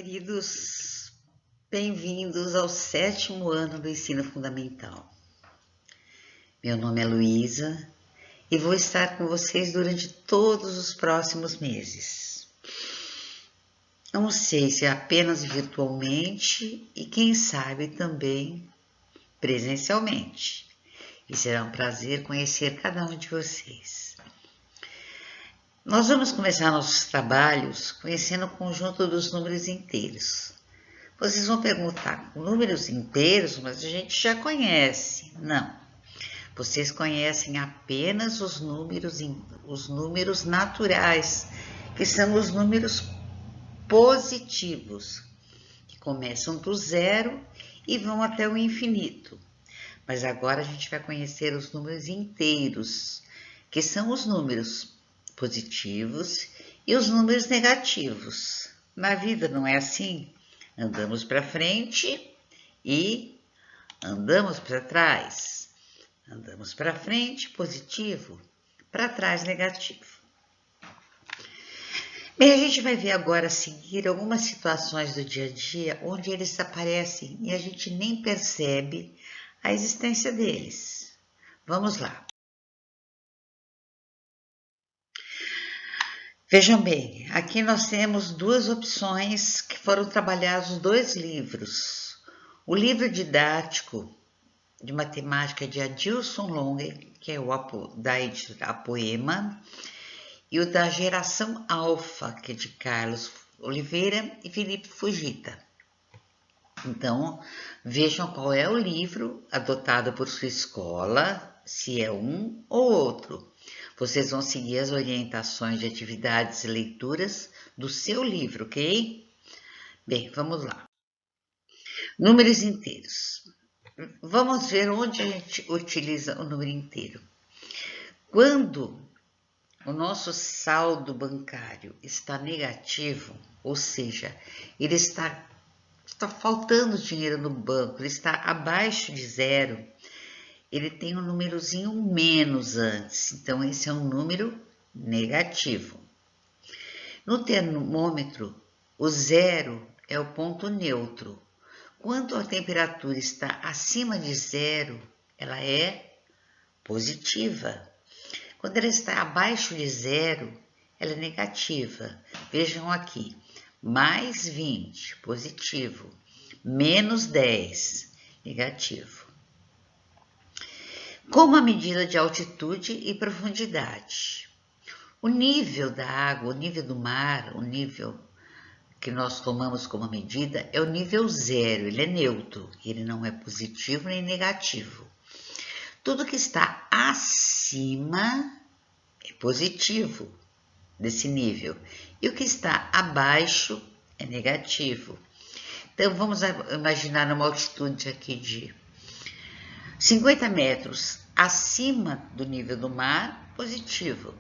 queridos, bem-vindos ao 7º ano do ensino fundamental. Meu nome é Luísa e vou estar com vocês durante todos os próximos meses. Não sei se apenas virtualmente e quem sabe também presencialmente. E será um prazer conhecer cada um de vocês. Nós vamos começar nossos trabalhos conhecendo o conjunto dos números inteiros. Vocês vão perguntar, números inteiros, mas a gente já conhece. Não, vocês conhecem apenas os números naturais, que são os números positivos, que começam do zero e vão até o infinito. Mas agora a gente vai conhecer os números inteiros, que são os números positivos e os números negativos. Na vida não é assim? Andamos para frente e andamos para trás. Andamos para frente, positivo, para trás, negativo. Bem, a gente vai ver agora a seguir algumas situações do dia a dia onde eles aparecem e a gente nem percebe a existência deles. Vamos lá. Vejam bem, aqui nós temos duas opções que foram trabalhados dois livros. O livro didático de matemática de Adilson Longer, que é da editora Poema, e o da Geração Alfa, que é de Carlos Oliveira e Felipe Fujita. Então, vejam qual é o livro adotado por sua escola, se é um ou outro. Vocês vão seguir as orientações de atividades e leituras do seu livro, ok? Bem, vamos lá. Números inteiros. Vamos ver onde a gente utiliza o número inteiro. Quando o nosso saldo bancário está negativo, ou seja, ele está faltando dinheiro no banco, ele está abaixo de zero, ele tem um númerozinho menos antes, então esse é um número negativo. No termômetro, o zero é o ponto neutro. Quando a temperatura está acima de zero, ela é positiva. Quando ela está abaixo de zero, ela é negativa. Vejam aqui, mais 20, positivo, menos 10, negativo. Como a medida de altitude e profundidade. O nível da água, o nível do mar, o nível que nós tomamos como medida é o nível zero, ele é neutro, ele não é positivo nem negativo. Tudo que está acima é positivo desse nível e o que está abaixo é negativo. Então vamos imaginar uma altitude aqui de 50 metros acima do nível do mar, positivo.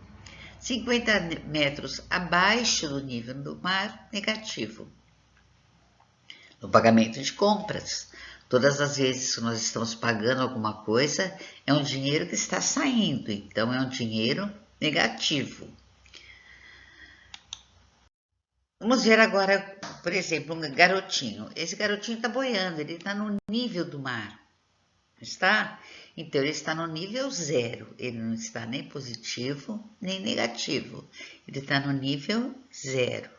50 metros abaixo do nível do mar, negativo. No pagamento de compras, todas as vezes que nós estamos pagando alguma coisa, é um dinheiro que está saindo, então é um dinheiro negativo. Vamos ver agora, por exemplo, um garotinho. Esse garotinho está boiando, ele está no nível do mar. Está? Então, ele está no nível zero. Ele não está nem positivo, nem negativo. Ele está no nível zero.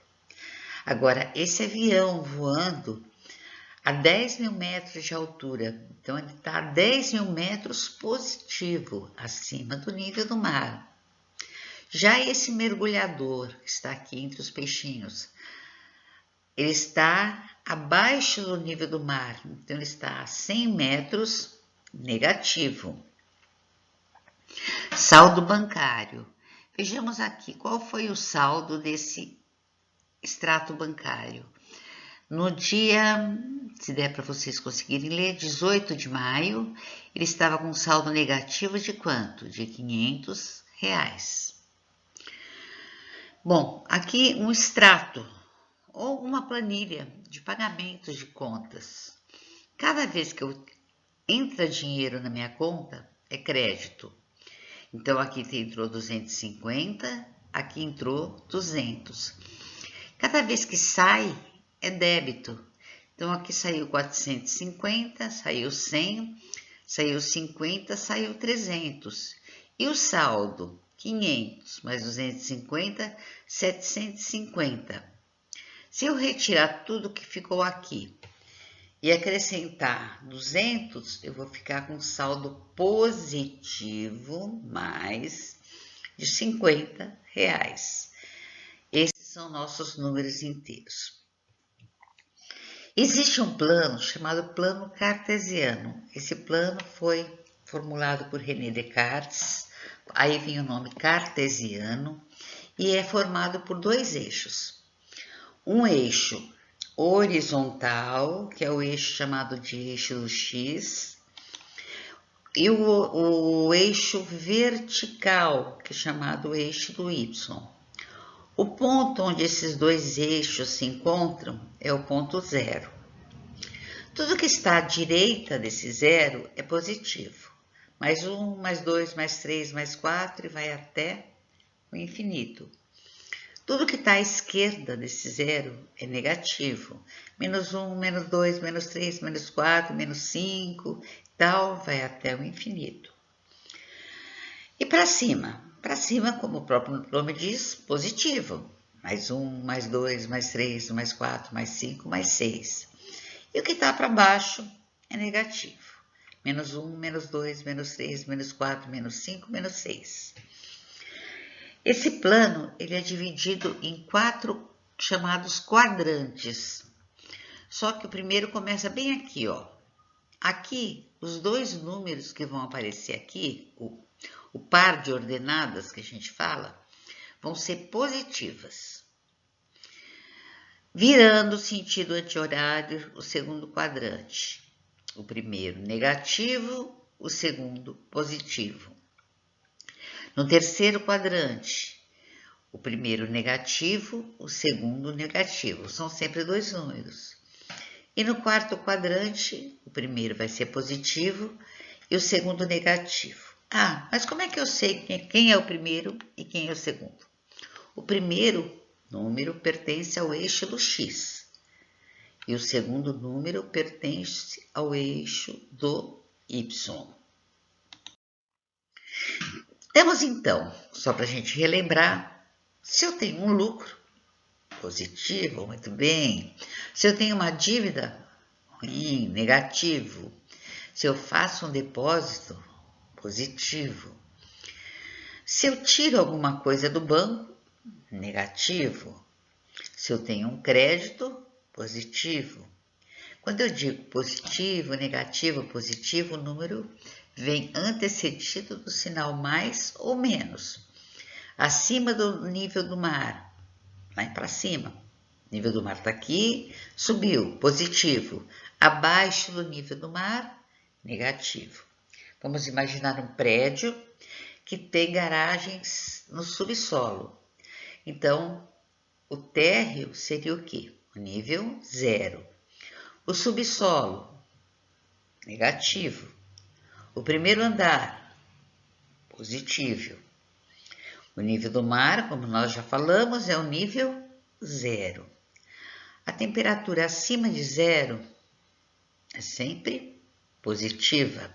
Agora, esse avião voando a 10 mil metros de altura. Então, ele está a 10 mil metros positivo, acima do nível do mar. Já esse mergulhador, que está aqui entre os peixinhos, ele está abaixo do nível do mar. Então, ele está a 100 metros negativo. Saldo bancário. Vejamos aqui qual foi o saldo desse extrato bancário. No dia, se der para vocês conseguirem ler, 18 de maio, ele estava com um saldo negativo de quanto? De R$500. Bom, aqui um extrato ou uma planilha de pagamentos de contas. Cada vez que entra dinheiro na minha conta, é crédito. Então, aqui entrou 250, aqui entrou 200. Cada vez que sai é débito. Então, aqui saiu 450, saiu 100, saiu 50, saiu 300. E o saldo? 500 mais 250, 750. Se eu retirar tudo que ficou aqui e acrescentar 200, eu vou ficar com saldo positivo mais de R$50. Esses são nossos números inteiros. Existe um plano chamado plano cartesiano. Esse plano foi formulado por René Descartes, aí vem o nome cartesiano, e é formado por dois eixos. Um eixo horizontal, que é o eixo chamado de eixo do X, e o eixo vertical, que é chamado eixo do Y. O ponto onde esses dois eixos se encontram é o ponto zero. Tudo que está à direita desse zero é positivo. Mais 1, mais 2, mais 3, mais 4 e vai até o infinito. Tudo que está à esquerda desse zero é negativo. Menos 1, menos 2, menos 3, menos 4, menos 5, tal, vai até o infinito. E para cima? Para cima, como o próprio nome diz, positivo. Mais 1, mais 2, mais 3, mais 4, mais 5, mais 6. E o que está para baixo é negativo. Menos 1, menos 2, menos 3, menos 4, menos 5, menos 6. Esse plano ele é dividido em 4 chamados quadrantes. Só que o primeiro começa bem aqui, ó. Aqui, os dois números que vão aparecer aqui, o par de ordenadas que a gente fala, vão ser positivas. Virando sentido anti-horário, o segundo quadrante. O primeiro negativo, o segundo positivo. No terceiro quadrante, o primeiro negativo, o segundo negativo. São sempre dois números. E no quarto quadrante, o primeiro vai ser positivo e o segundo negativo. Ah, mas como é que eu sei quem é o primeiro e quem é o segundo? O primeiro número pertence ao eixo do X e o segundo número pertence ao eixo do Y. Temos então, só para a gente relembrar, se eu tenho um lucro positivo, muito bem. Se eu tenho uma dívida ruim, negativo. Se eu faço um depósito positivo. Se eu tiro alguma coisa do banco, negativo. Se eu tenho um crédito, positivo. Quando eu digo positivo, negativo, positivo, o número vem antecedido do sinal mais ou menos. Acima do nível do mar, lá para cima. O nível do mar está aqui, subiu, positivo. Abaixo do nível do mar, negativo. Vamos imaginar um prédio que tem garagens no subsolo. Então, o térreo seria o quê? O nível 0. O subsolo, negativo. O primeiro andar, positivo. O nível do mar, como nós já falamos, é o nível 0. A temperatura acima de 0 é sempre positiva.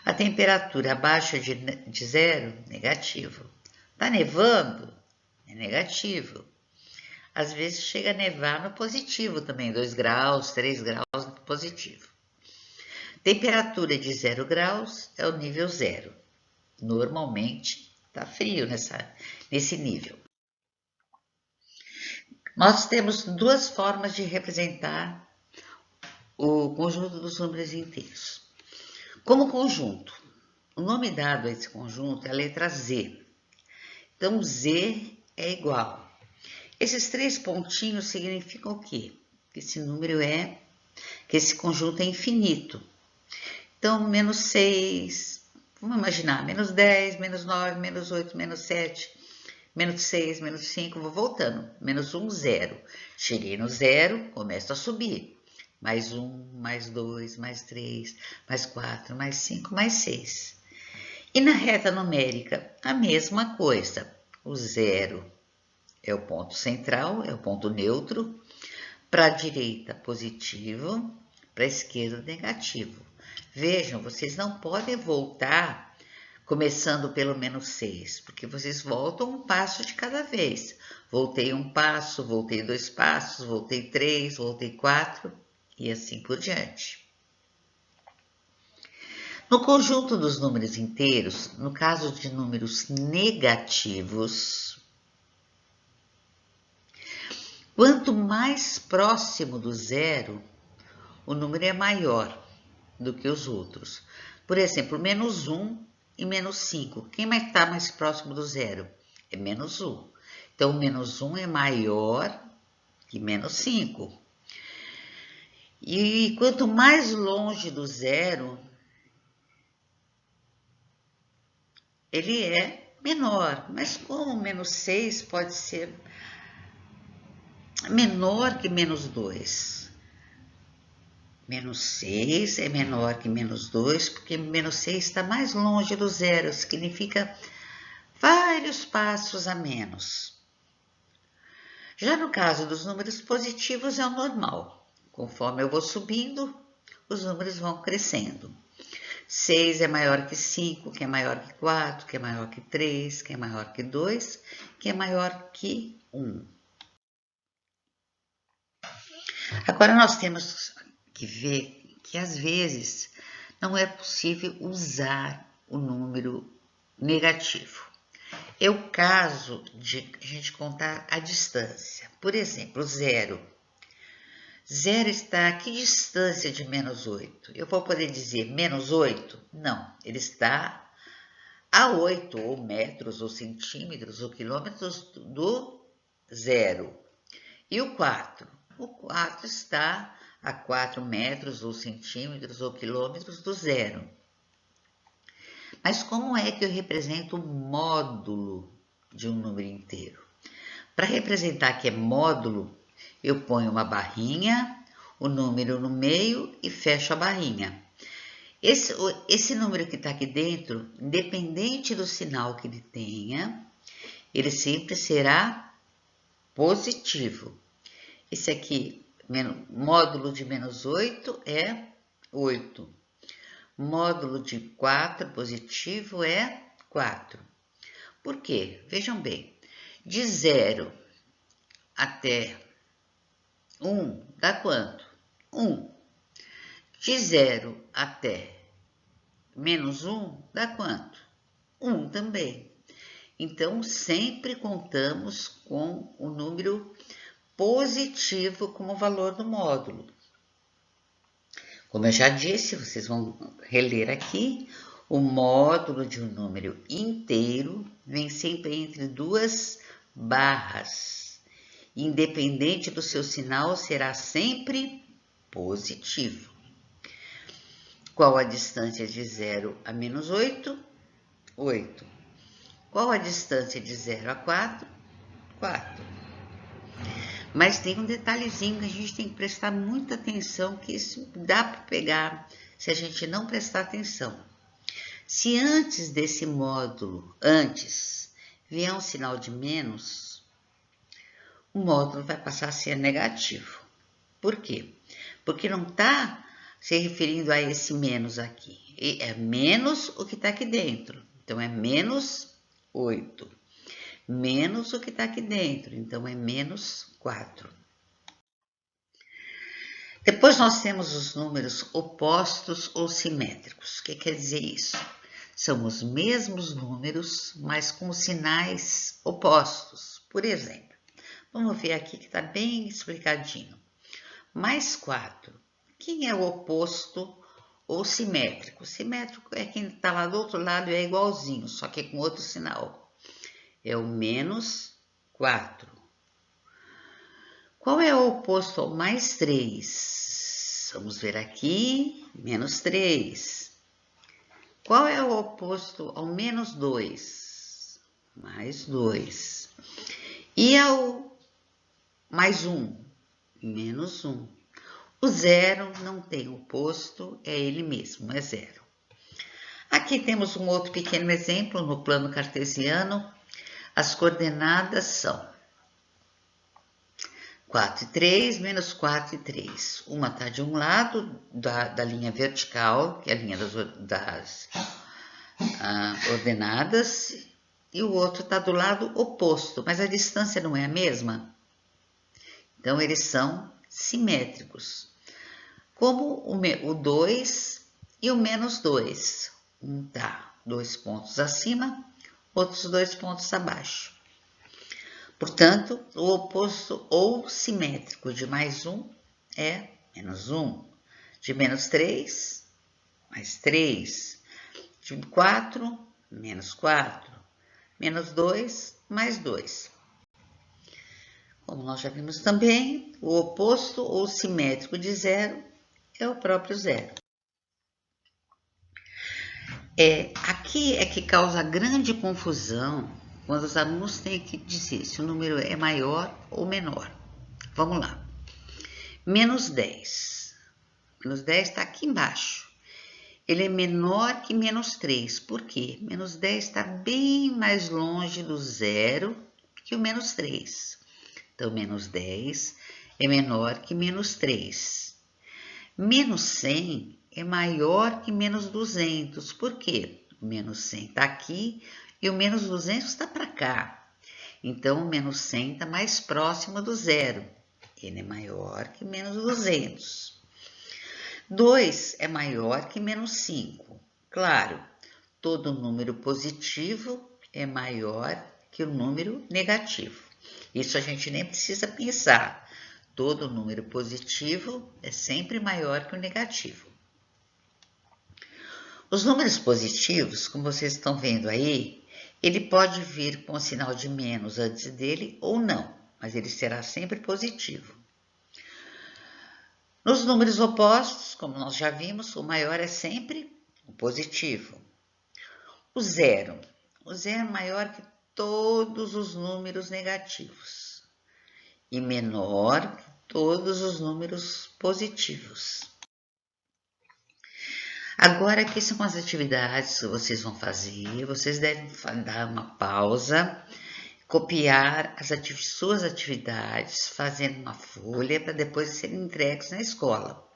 A temperatura abaixo de 0, negativo. Está nevando? É negativo. Às vezes chega a nevar no positivo também, 2 graus, 3 graus no positivo. Temperatura de 0 graus é o nível 0. Normalmente está frio nesse nível. Nós temos duas formas de representar o conjunto dos números inteiros. Como conjunto, o nome dado a esse conjunto é a letra Z. Então, Z é igual. Esses 3 pontinhos significam o quê? Que esse conjunto é infinito. Então, menos 6, vamos imaginar, menos 10, menos 9, menos 8, menos 7, menos 6, menos 5, vou voltando. Menos 1, 0. Cheguei no 0, começo a subir. Mais 1, mais 2, mais 3, mais 4, mais 5, mais 6. E na reta numérica, a mesma coisa. O 0 é o ponto central, é o ponto neutro. Para a direita, positivo, para a esquerda, negativo. Vejam, vocês não podem voltar começando pelo menos 6, porque vocês voltam um passo de cada vez. Voltei um passo, voltei 2 passos, voltei 3, voltei 4 e assim por diante. No conjunto dos números inteiros, no caso de números negativos, quanto mais próximo do zero, o número é maior do que os outros. Por exemplo, menos 1 e menos 5. Quem está mais próximo do zero? É menos 1. Então, menos 1 é maior que menos 5. E quanto mais longe do zero, ele é menor. Mas como menos 6 pode ser menor que menos 2? Menos 6 é menor que menos 2, porque menos 6 está mais longe do zero, significa vários passos a menos. Já no caso dos números positivos, é o normal. Conforme eu vou subindo, os números vão crescendo. 6 é maior que 5, que é maior que 4, que é maior que 3, que é maior que 2, que é maior que 1. Agora, nós temos que ver que, às vezes, não é possível usar o número negativo. É o caso de a gente contar a distância. Por exemplo, 0. 0 está a que distância de menos 8? Eu vou poder dizer menos 8? Não, ele está a 8, ou metros, ou centímetros, ou quilômetros do zero. E o 4? O 4 está a 4 metros, ou centímetros, ou quilômetros do zero. Mas como é que eu represento o módulo de um número inteiro? Para representar que é módulo, eu ponho uma barrinha, o número no meio e fecho a barrinha. Esse número que está aqui dentro, independente do sinal que ele tenha, ele sempre será positivo. Esse aqui, módulo de menos 8 é 8. Módulo de 4 positivo é 4. Por quê? Vejam bem, de 0 até 1 dá quanto? 1. De 0 até menos 1 dá quanto? 1 também. Então, sempre contamos com o número positivo como valor do módulo. Como eu já disse, vocês vão reler aqui, o módulo de um número inteiro vem sempre entre duas barras. Independente do seu sinal, será sempre positivo. Qual a distância de 0 a menos 8? 8. Qual a distância de 0 a 4? 4. Mas tem um detalhezinho que a gente tem que prestar muita atenção, que isso dá para pegar se a gente não prestar atenção. Se antes desse módulo, vier um sinal de menos, o módulo vai passar a ser negativo. Por quê? Porque não está se referindo a esse menos aqui. É menos o que está aqui dentro. Então, é menos 8. Menos o que está aqui dentro. Então, é menos 4. Depois, nós temos os números opostos ou simétricos. O que quer dizer isso? São os mesmos números, mas com sinais opostos. Por exemplo, vamos ver aqui que está bem explicadinho. Mais 4. Quem é o oposto ou simétrico? Simétrico é quem está lá do outro lado e é igualzinho, só que com outro sinal. É o menos 4. Qual é o oposto ao mais 3? Vamos ver aqui, menos 3. Qual é o oposto ao menos 2? Mais 2. E ao mais 1? Menos 1. O 0 não tem oposto, é ele mesmo, é 0. Aqui temos um outro pequeno exemplo no plano cartesiano. As coordenadas são 4 e 3, menos 4 e 3. Uma está de um lado da linha vertical, que é a linha das ordenadas, e o outro está do lado oposto, mas a distância não é a mesma. Então, eles são simétricos. Como o 2 e o menos 2. Um está 2 pontos acima, outros 2 pontos abaixo. Portanto, o oposto ou simétrico de mais 1 é menos 1. De menos 3, mais 3. De 4, menos 4. Menos 2, mais 2. Como nós já vimos também, o oposto ou simétrico de 0 é o próprio 0. Aqui é que causa grande confusão quando os alunos têm que dizer se o número é maior ou menor. Vamos lá. Menos 10. Menos 10 está aqui embaixo. Ele é menor que menos 3. Por quê? Menos 10 está bem mais longe do zero que o menos 3. Então, menos 10 é menor que menos 3. Menos 100 é maior que menos 200. Por quê? O menos 100 está aqui e o menos 200 está para cá. Então, o menos 100 está mais próximo do zero. Ele é maior que menos 200. 2 é maior que menos 5. Claro, todo número positivo é maior que o número negativo. Isso a gente nem precisa pensar. Todo número positivo é sempre maior que o negativo. Os números positivos, como vocês estão vendo aí, ele pode vir com o sinal de menos antes dele ou não, mas ele será sempre positivo. Nos números opostos, como nós já vimos, o maior é sempre o positivo. O zero é maior que todos os números negativos e menor que todos os números positivos. Agora, aqui são as atividades que vocês vão fazer. Vocês devem dar uma pausa, copiar suas atividades, fazendo uma folha para depois serem entregues na escola.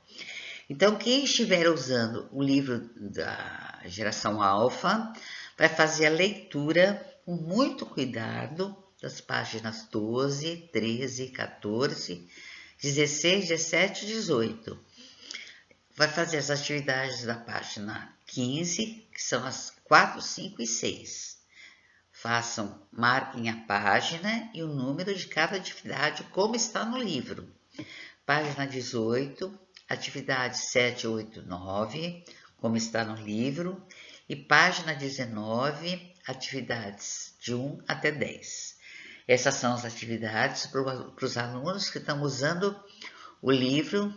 Então, quem estiver usando o livro da geração alfa, vai fazer a leitura com muito cuidado das páginas 12, 13, 14, 16, 17 e 18. Vai fazer as atividades da página 15, que são as 4, 5 e 6. Marquem a página e o número de cada atividade, como está no livro. Página 18, atividade 7, 8, 9, como está no livro. E página 19, atividades de 1 até 10. Essas são as atividades para os alunos que estão usando o livro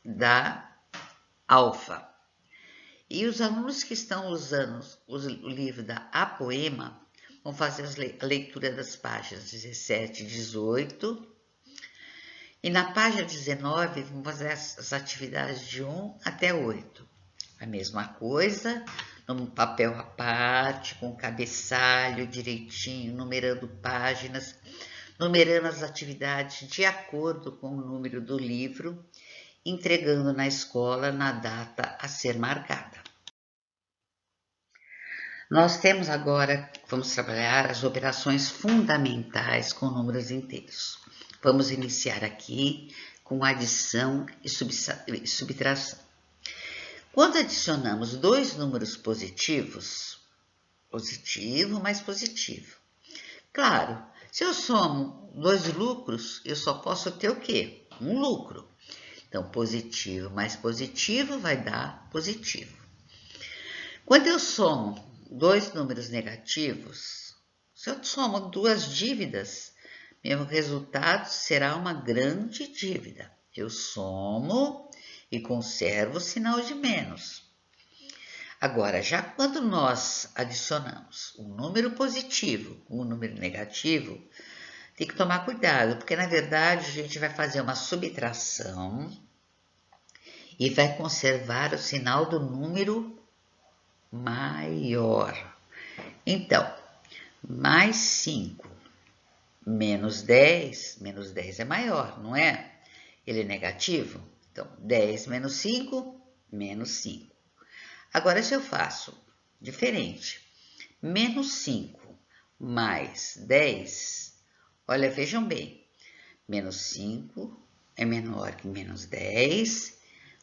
da Alfa. E os alunos que estão usando o livro da Apoema vão fazer a leitura das páginas 17 e 18. E na página 19 vão fazer as atividades de 1 até 8. A mesma coisa, num papel à parte, com cabeçalho direitinho, numerando páginas, numerando as atividades de acordo com o número do livro, entregando na escola na data a ser marcada. Nós temos agora, vamos trabalhar as operações fundamentais com números inteiros. Vamos iniciar aqui com adição e subtração. Quando adicionamos dois números positivos, positivo mais positivo. Claro, se eu somo dois lucros, eu só posso ter o quê? Um lucro. Então, positivo mais positivo vai dar positivo. Quando eu somo dois números negativos, se eu somo duas dívidas, meu resultado será uma grande dívida. Eu somo e conservo o sinal de menos. Agora, já quando nós adicionamos um número positivo com um número negativo, tem que tomar cuidado, porque na verdade a gente vai fazer uma subtração e vai conservar o sinal do número maior. Então, mais 5 menos 10 é maior, não é? Ele é negativo. Então, 10 menos 5, menos 5. Agora, se eu faço diferente, menos 5 mais 10, olha, vejam bem, menos 5 é menor que menos 10.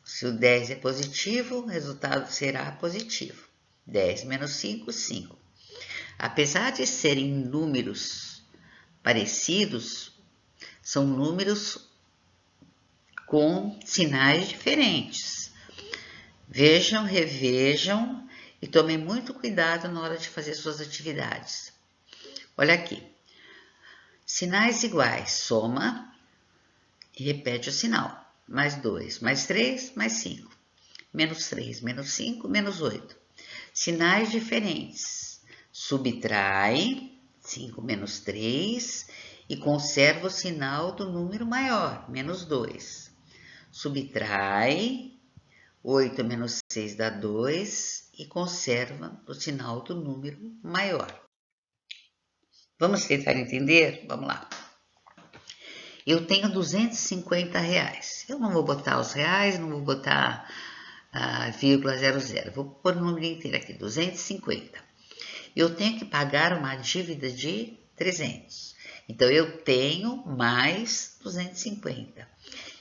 Se o 10 é positivo, o resultado será positivo. 10 menos 5, 5. Apesar de serem números parecidos, são números com sinais diferentes. Vejam, revejam e tomem muito cuidado na hora de fazer suas atividades. Olha aqui. Sinais iguais, soma e repete o sinal. Mais 2, mais 3, mais 5. Menos 3, menos 5, menos 8. Sinais diferentes. Subtrai 5 menos 3 e conserva o sinal do número maior, menos 2. Subtrai 8 menos 6 dá 2 e conserva o sinal do número maior. Vamos tentar entender? Vamos lá. Eu tenho R$250. Eu não vou botar os reais, não vou botar vírgula 00. Vou pôr o número inteiro aqui, 250. Eu tenho que pagar uma dívida de 300. Então, eu tenho mais 250.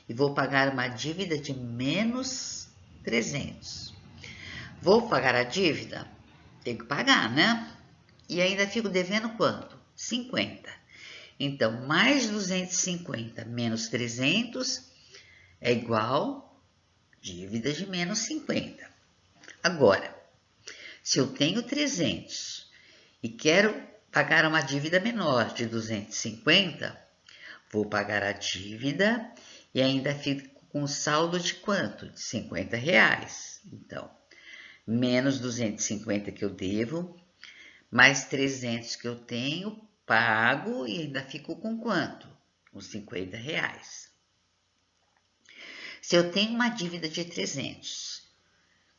E vou pagar uma dívida de menos 300. Vou pagar a dívida? Tenho que pagar, né? E ainda fico devendo quanto? 50. Então, mais 250 menos 300 é igual dívida de menos 50. Agora, se eu tenho 300 e quero pagar uma dívida menor de 250, vou pagar a dívida e ainda fico com saldo de quanto? De R$50. Então, menos 250 que eu devo, mais 300 que eu tenho, pago e ainda fico com quanto? Com R$50. Se eu tenho uma dívida de 300,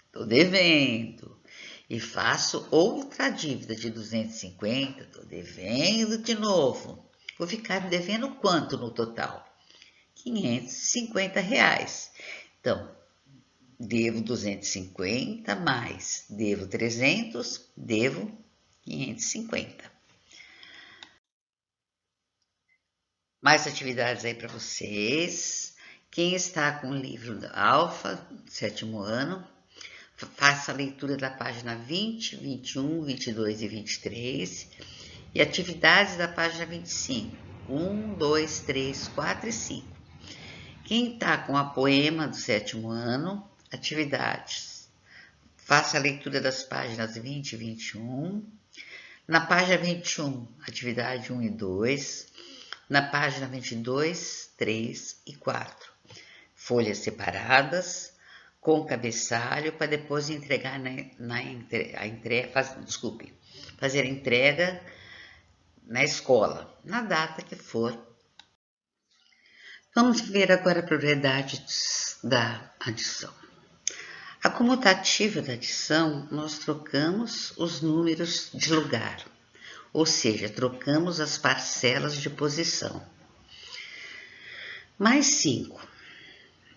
estou devendo, e faço outra dívida de 250, estou devendo de novo. Vou ficar devendo quanto no total? R$550. Então, devo 250 mais devo 300, devo 550. Mais atividades aí para vocês. Quem está com o livro Alfa, 7º ano, faça a leitura da página 20, 21, 22 e 23 e atividades da página 25, 1, 2, 3, 4 e 5. Quem está com a poema do 7º ano, atividades. Faça a leitura das páginas 20 e 21. Na página 21, atividade 1 e 2. Na página 22, 3 e 4. Folhas separadas, com cabeçalho, para depois entregar fazer a entrega na escola, na data que for. Vamos ver agora a propriedades da adição. A comutativa da adição, nós trocamos os números de lugar, ou seja, trocamos as parcelas de posição. Mais 5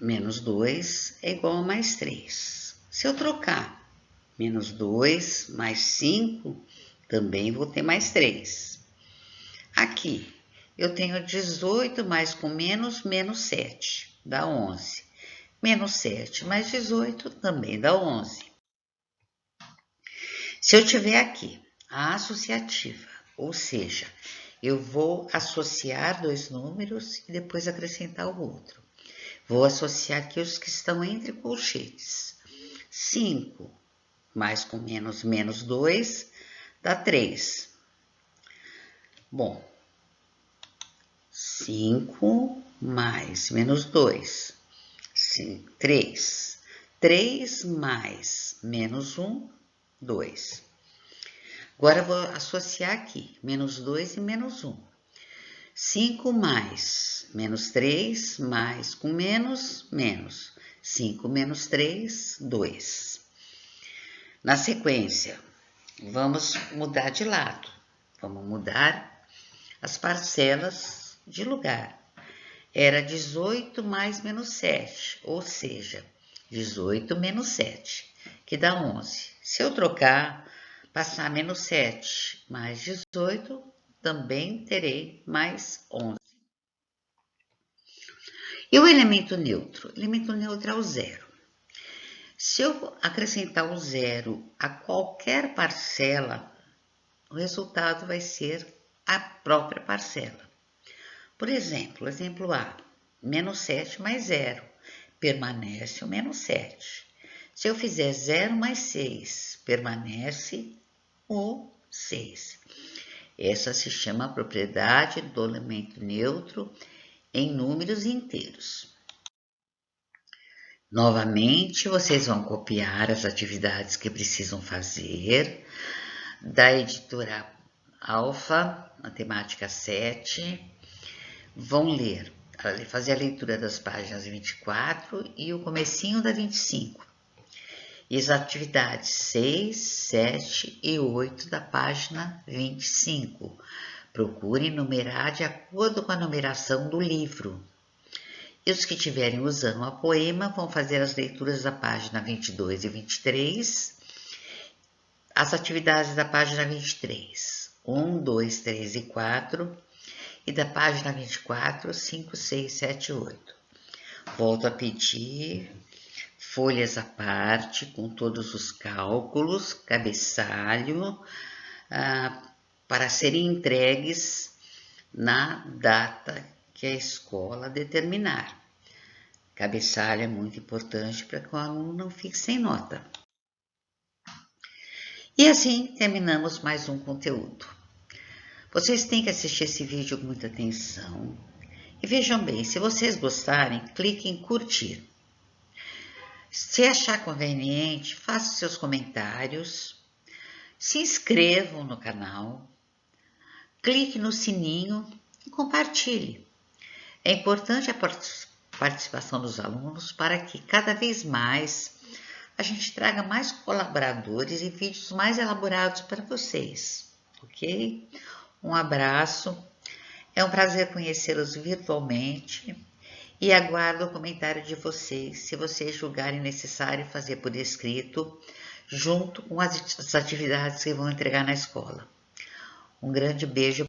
menos 2 é igual a mais 3. Se eu trocar menos 2 mais 5, também vou ter mais 3. Aqui, eu tenho 18 mais com menos 7, dá 11. Menos 7 mais 18 também dá 11. Se eu tiver aqui a associativa, ou seja, eu vou associar dois números e depois acrescentar o outro. Vou associar aqui os que estão entre colchetes. 5 mais com menos 2 dá 3. Bom, 5 mais menos 2, 3. 3 mais menos 1, 2. Agora, eu vou associar aqui, menos 2 e menos 1. 5 mais menos 3, mais com menos, menos. 5 menos 3, 2. Na sequência, vamos mudar de lado. Vamos mudar as parcelas de lugar. Era 18 mais menos 7, ou seja, 18 menos 7, que dá 11. Se eu trocar, passar menos 7 mais 18, também terei mais 11. E o elemento neutro? O elemento neutro é o zero. Se eu acrescentar o zero a qualquer parcela, o resultado vai ser a própria parcela. Por exemplo, exemplo A, menos 7 mais 0, permanece o menos 7. Se eu fizer 0 mais 6, permanece o 6. Essa se chama a propriedade do elemento neutro em números inteiros. Novamente, vocês vão copiar as atividades que precisam fazer da editora Alfa, Matemática 7. Vão ler, fazer a leitura das páginas 24 e o comecinho da 25. E as atividades 6, 7 e 8 da página 25. Procurem numerar de acordo com a numeração do livro. E os que estiverem usando a poema vão fazer as leituras da página 22 e 23, as atividades da página 23, 1, 2, 3 e 4, e da página 24, 5, 6, 7 e 8. Volto a pedir folhas à parte, com todos os cálculos, cabeçalho, para serem entregues na data que a escola determinar. Cabeçalho é muito importante para que o aluno não fique sem nota. E assim terminamos mais um conteúdo. Vocês têm que assistir esse vídeo com muita atenção. E vejam bem, se vocês gostarem, clique em curtir. Se achar conveniente, faça seus comentários, se inscrevam no canal, clique no sininho e compartilhe. É importante a participação dos alunos para que cada vez mais a gente traga mais colaboradores e vídeos mais elaborados para vocês, ok? Um abraço, é um prazer conhecê-los virtualmente e aguardo o comentário de vocês, se vocês julgarem necessário fazer por escrito, junto com as atividades que vão entregar na escola. Um grande beijo.